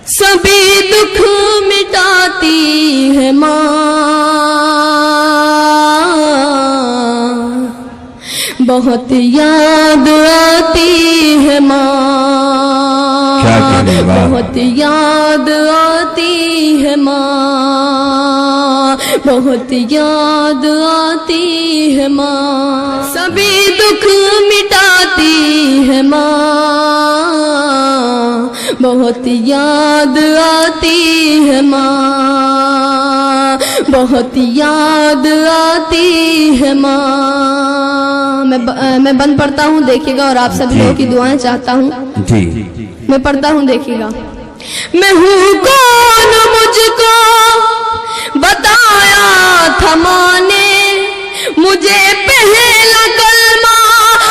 سبھی دکھ مٹاتی ہے ماں، بہت یاد آتی ہے ماں، بہت یاد آتی ہے ماں، بہت یاد آتی ہے ماں، سبھی دکھ مٹاتی ہے ماں، بہت یاد آتی ہے ماں، بہت یاد آتی ہے ماں۔ میں بند پڑھتا ہوں، دیکھیے گا، اور آپ سب لوگوں کی دعائیں چاہتا ہوں جی میں پڑھتا ہوں، دیکھیے گا۔ میں ہوں کون مجھ کو بتایا تھا ماں نے، مجھے پہلا کلمہ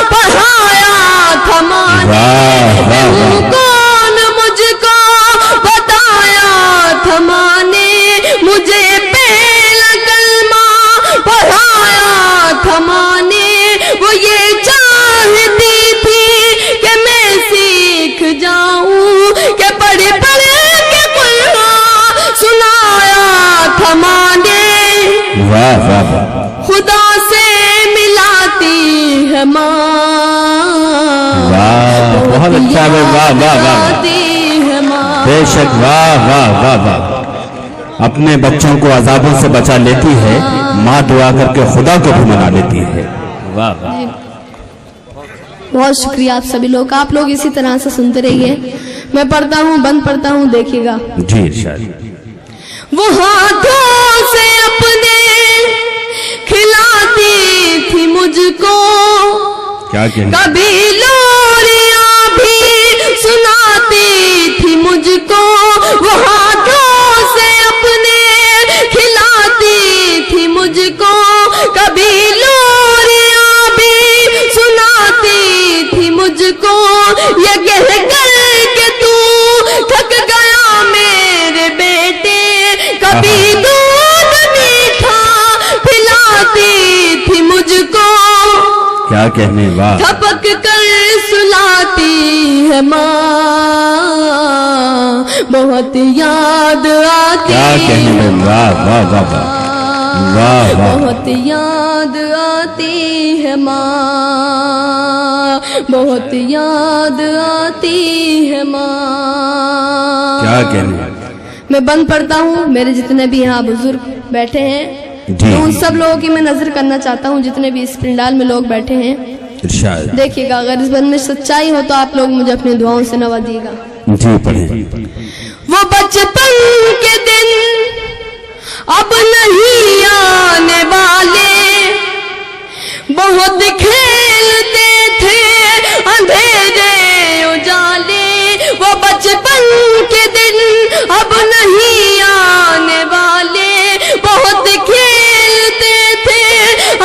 پڑھایا تھا ماں نے، میں ہوں کون مجھ کو بتایا تھا ماں نے، مجھے پہلا کلمہ پڑھایا تھا ماں نے، وہ یہ چاہتی تھی کہ میں سیکھ جاؤں، کہ پڑھ پڑھ کے قرآن سنایا تھا ماں نے، خدا سے ملاتی ہے ماں، بہت اچھا، ملاتی ہے ماں، بے شک، واہ واہ واہ واہ۔ اپنے بچوں کو عذابوں سے بچا لیتی ہے ماں، دعا کر کے خدا کو بھی منا لیتی ہے۔ واہ واہ، بہت شکریہ آپ سبھی لوگ، آپ لوگ اسی طرح سے سنتے رہیے۔ میں پڑھتا ہوں، بند پڑھتا ہوں، دیکھیے گا۔ جی ارشاد۔ وہ ہاتھوں سے اپنے کھلاتی تھی مجھ کو، کیا کہنا، کبھی لوریاں بھی سناتی تھی مجھ کو، وہ ہاتھوں سے اپنے کھلاتی تھی مجھ کو، کبھی لوریاں بھی سناتی تھی مجھ کو، یہ کہہ کر کہ تو تھک گیا میرے بیٹے، کبھی دودھ میٹھا پلاتی تھی مجھ کو، کیا کہنے، واہ، تھپک کر سلاتی ہے ماں، بہت یاد آتی کیا کہنے، ہے واہ واہ واہ واہ، واہ واہ، بہت یاد آتی ہے ماں، بہت یاد آتی ہے ماں۔ کیا کہنے، میں بند پڑھتا ہوں، میرے جتنے بھی یہاں بزرگ بیٹھے ہیں، جی تو ان سب لوگوں کی میں نظر کرنا چاہتا ہوں، جتنے بھی اس پنڈال میں لوگ بیٹھے ہیں۔ ارشاد۔ دیکھیے گا، اگر اس بند میں سچائی ہو تو آپ لوگ مجھے اپنی دعاؤں سے نوازیے گا۔ جی پڑھیں۔ وہ بچپن کے دن اب نہیں آنے والے، بہت کھیلتے تھے اندھیرے اجالے، وہ بچپن کے دن اب نہیں آنے والے، بہت کھیلتے تھے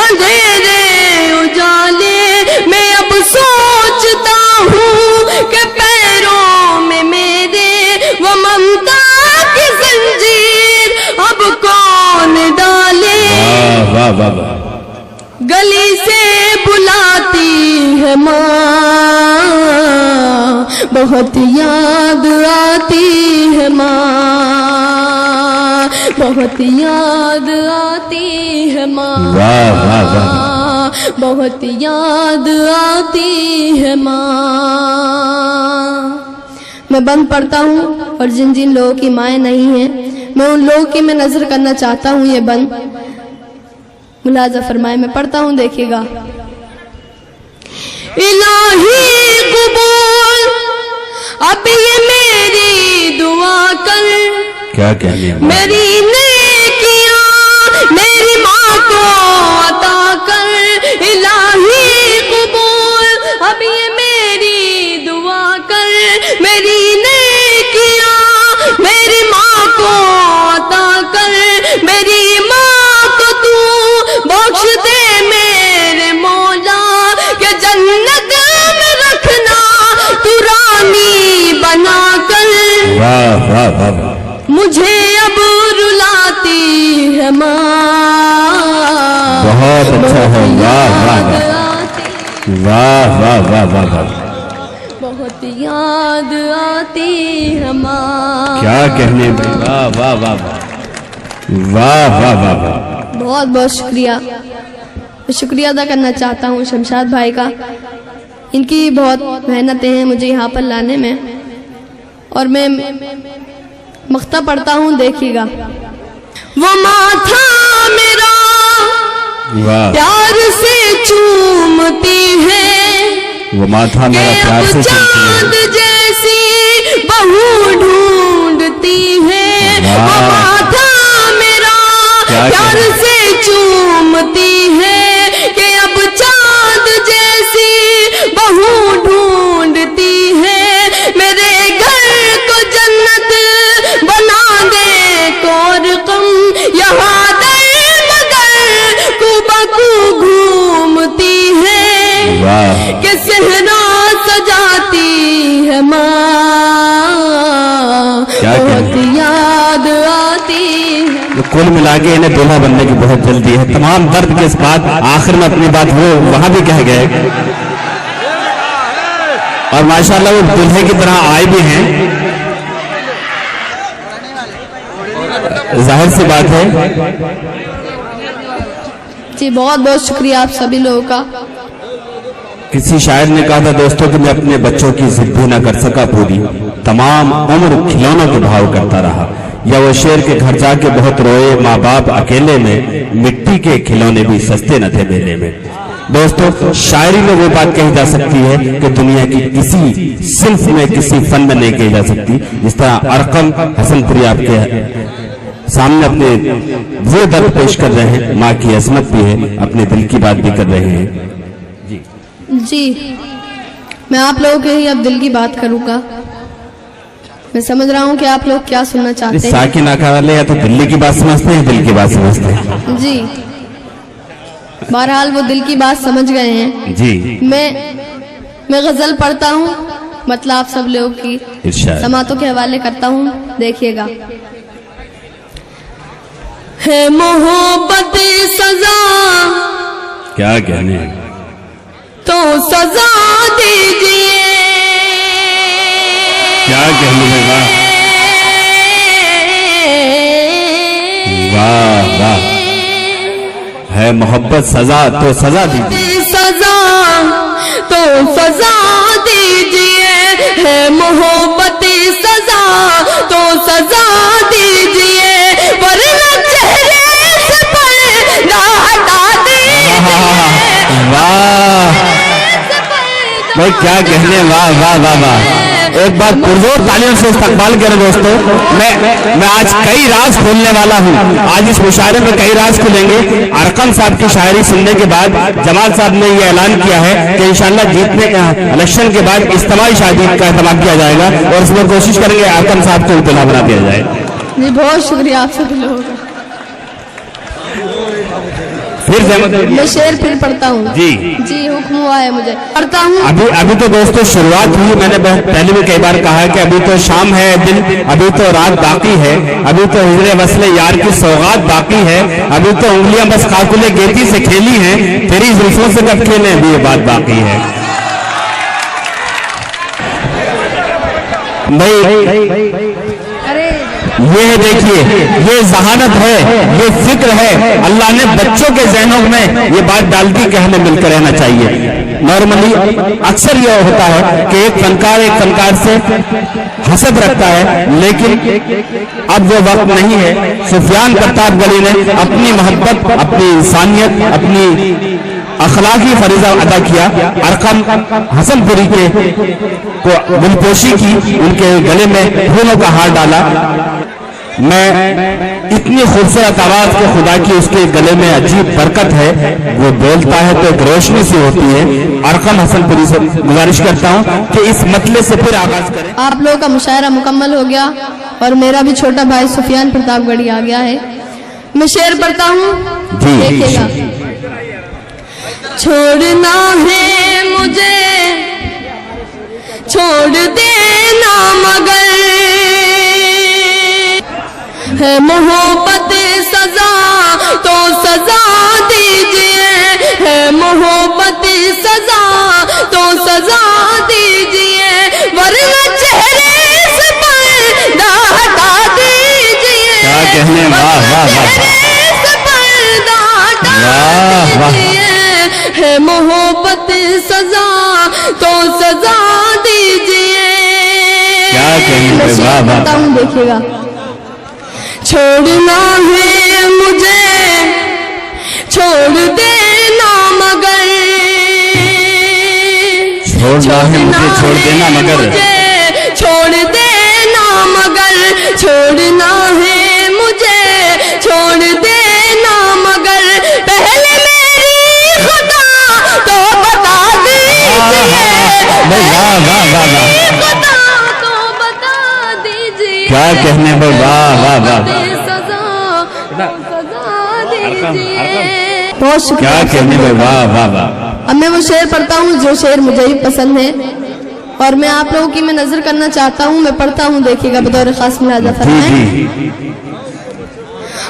اندھیرے اجالے، میں اب سوچتا ہوں کہ پیروں میں میرے وہ ممتا کی زنجیر اب کون ڈالے، واہ واہ واہ، گلی سے بلاتی ہے ماں، بہت یاد آتی ہے ماں، بہت یاد آتی ہے ماں، واہ واہ واہ، بہت یاد آتی ہے ماں۔ میں بند پڑھتا ہوں، اور جن جن لوگوں کی مائیں نہیں ہیں، میں ان لوگوں کی میں نظر کرنا چاہتا ہوں، یہ بند ملاحظہ فرمائے۔ میں پڑھتا ہوں، دیکھیے گا۔ الہی قبول اب یہ میری دعا کر، کیا کہنے، میری نیکیاں میری ماں کو عطا کر، الہی قبول اب یہ میری دعا کر، میری نیکیاں میری ماں کو عطا کر، میری ماں کو تو بخش دے میرے مولا، کہ جنت میں رکھنا تو رانی بنا کر، واہ واہ واہ، مجھے اب رلاتی ہے ماں، بہت اچھا ہے، واہ واہ واہ، واہ واہ واہ واہ واہ، بہت بہت یاد آتی ہے ماں. کیا کہنے بھائی, واہ واہ واہ واہ واہ واہ واہ. بہت بہت شکریہ. میں شکریہ ادا کرنا چاہتا ہوں شمشاد بھائی کا. ان کی بہت محنتیں ہیں مجھے یہاں پر لانے میں, اور میں مقطع پڑھتا ہوں, دیکھیے گا. وہ ماتھا میرا پیار سے چومتی ہے, وہ ماتھا میرا پیار سے چاند جیسی بہو ڈھونڈتی ہے. وہ ماتھا میرا پیار سے چومتی ہے کہ اب چاند جیسی بہو ڈھونڈتی ہے. میرے گھر کو جنت بنا دے کور کم, یہاں در مگر کو بکو گھومتی ہے کہ صحرا سجاتی ہے ماں, بہت یاد آتی ہے. کل ملا کے انہیں دولہا بننے کی بہت جلدی ہے. تمام درد کے بعد آخر میں اپنی بات وہ وہاں بھی کہہ گئے, اور ماشاءاللہ وہ دلہے کی طرح آئے بھی ہیں. ظاہر سی بات ہے. جی بہت بہت شکریہ آپ سبھی لوگوں کا. کسی شاعر نے کہا تھا دوستوں کہ میں اپنے بچوں کی ضد بھی نہ کر سکا پوری, تمام عمر کھلونوں کے بھاؤ کرتا رہا. یا وہ شیر کے گھر جا کے بہت روئے, ماں باپ اکیلے میں, مٹی کے کھلونے بھی سستے نہ تھے میلے میں. دوستو شاعری میں وہ بات کہی جا سکتی ہے کہ دنیا کی کسی صنف میں کسی فن میں نہیں کہی جا سکتی. جس طرح ارقم حسن پوری آپ کے سامنے اپنے وہ درد پیش کر رہے ہیں, ماں کی عظمت بھی ہے, اپنے دل کی بات بھی کر رہے ہیں. جی میں آپ لوگوں کے ہی اب دل کی بات کروں گا. میں سمجھ رہا ہوں کہ آپ لوگ کیا سننا چاہتے ہیں. ساکن آقا والے یا تو دلی کی بات سمجھتے ہیں, دل کی بات سمجھتے ہیں. جی بہرحال وہ دل کی بات سمجھ گئے ہیں. جی میں غزل پڑھتا ہوں, مطلب آپ سب لوگوں کی سماعتوں کے حوالے کرتا ہوں, دیکھیے گا. ہے محبت سزا کیا کہنے ہیں, تو سزا دیجئے. کیا کہنے ہیں, واہ واہ. ہے محبت سزا تو سزا دیجئے. سزا تو سزا دیجئے, ہے محبت سزا تو سزا دیجئے, ورنہ چہرے سے پردہ ہٹا دیجئے. واہ بھائی کیا کہنے, واہ واہ واہ واہ. ایک بار پرزور تعلیم سے استقبال کریں دوستو. میں آج کئی راز کھولنے والا ہوں. آج اس مشاعرے میں کئی راز کھلیں گے. ارقم صاحب کی شاعری سننے کے بعد جمال صاحب نے یہ اعلان کیا ہے کہ انشاءاللہ جیتنے الیکشن کے بعد اجتماعی شادی کا اہتمام کیا جائے گا, اور اس میں کوشش کریں گے ارقم صاحب کو اطلاع بنا دیا جائے. جی بہت شکریہ آپ سب لوگوں کا. میں شعر پھر پڑھتا ہوں. جی حکم ہوا ہے مجھے, پڑھتا ہوں. ابھی تو دوستو شروعات ہوئی. میں نے پہلے بھی کئی بار کہا ہے کہ ابھی تو شام ہے دن, ابھی تو رات باقی ہے, ابھی تو ہجر وصل یار کی سوغات باقی ہے, ابھی تو انگلیاں بس قافلے گیتی سے کھیلی ہیں, تیری زلفوں سے کب کھیلیں, ابھی یہ بات باقی ہے. یہ ہے دیکھیے, یہ ذہانت ہے, یہ فکر ہے. اللہ نے بچوں کے ذہنوں میں یہ بات ڈال دی کہ ہمیں مل کر رہنا چاہیے. نارملی اکثر یہ ہوتا ہے کہ ایک فنکار سے حسد رکھتا ہے, لیکن اب وہ وقت نہیں ہے. سفیان پرتاپ گڑھی نے اپنی محبت, اپنی انسانیت, اپنی اخلاقی فریضہ ادا کیا. ارقم حسن پوری کو دلپوشی کی, ان کے گلے میں پھولوں کا ہار ڈالا. میں اتنی خوبصورت آواز کے خدا کی اس کے گلے میں عجیب برکت ہے, وہ بولتا ہے تو ایک روشنی سی ہوتی ہے. ارقم حسن پوری سے گزارش کرتا ہوں کہ اس مطلع سے پھر آغاز کریں. آپ لوگوں کا مشاعرہ مکمل ہو گیا اور میرا بھی چھوٹا بھائی سفیان پرتاپ گڑھی آ گیا ہے. میں شعر پڑھتا ہوں, دیکھیے گا. چھوڑنا ہے مجھے, چھوڑ دینا مگر, ہے محبت سزا تو سزا دیجئے, ہے محبت سزا تو سزا دیجئے, محبت سزا تو سزا دیجئے. کیا کہیں میں واہ واہ. بتا ہوں دیکھیے گا. چھوڑنا ہے مجھے چھوڑ دینا مگر چھوڑنا ہے مجھے چھوڑ دینا مگر چھوڑ دینا مگر چھوڑنا ہے مجھے چھوڑ دینا مگر پہلے میری خدا تو بتا دیجئے. واہ واہ واہ واہ. خدا تو بتا دیجئے. کیا کہنے پر واہ واہ واہ. بہت شکریہ. کیا کہنے پر واہ واہ واہ. اب میں وہ شعر پڑھتا ہوں جو شعر مجھے بھی پسند ہے اور میں آپ لوگوں کی میں نظر کرنا چاہتا ہوں. میں پڑھتا ہوں دیکھیے گا بطور خاص ملاحظہ فرمائیں.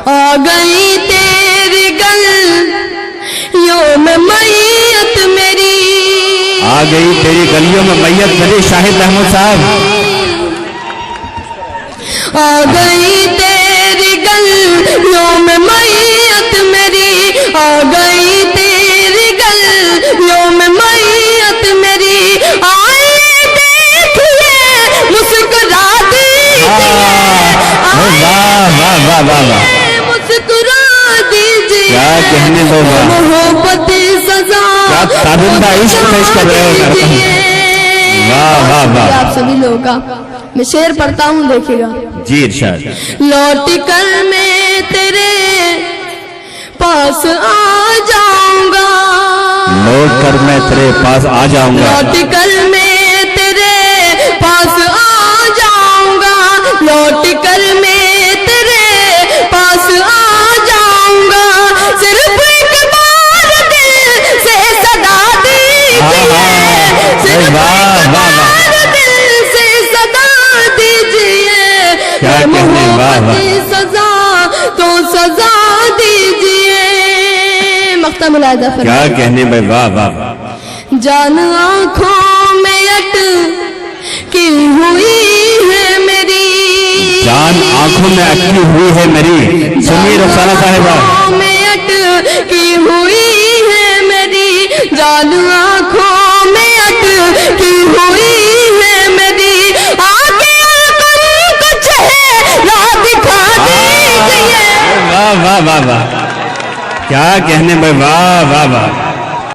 آ گئی تیری گلیوں میں میت میری. آ گئی تیری گلیوں میں میت میری. شاہد احمد صاحب. آ گئی تیری گلیوں میں میت میری. آ گئی تیری گلیوں میں میت میری. آئیے دیکھیے مسکرا دیجئے. واہ واہ واہ واہ واہ. مسکرا دیجئے. کیا کہنے پر واہ. محبت سزا کیا تابندہ عشق پیش کر رہے ہو. واہ واہ واہ. آپ سبھی لوگوں کا میں شعر پڑھتا ہوں دیکھیے گا. جی ارشاد. لوٹ کر میں تیرے پاس آ جاؤں گا. لوٹ کر میں تیرے پاس آ جاؤں گا. لوٹ کر میں تیرے پاس آ جاؤں گا. لوٹ کر میں تیرے پاس آ جاؤں گا. صرف ایک بار دل سے صدا دیجئے. صرف ایک بار دل سے صدا دیجئے. محبت سزا تو سزا دیجئے. مقطع ملاحظہ فرمائیں. کیا کہنے بھائی. واہ واہ. جان آنکھوں میں اٹکی ہوئی ہے میری. جان آنکھوں میں اٹکی ہوئی ہے میری. سنیے رخسانہ صاحبہ. آنکھوں میں اٹکی ہوئی ہے میری. جان آنکھوں میں اٹکی ہوئی ہے میری. آگے کچھ ہے راہ دکھا دیجئے. واہ واہ واہ واہ. کیا کہنے بھائی. واہ واہ واہ.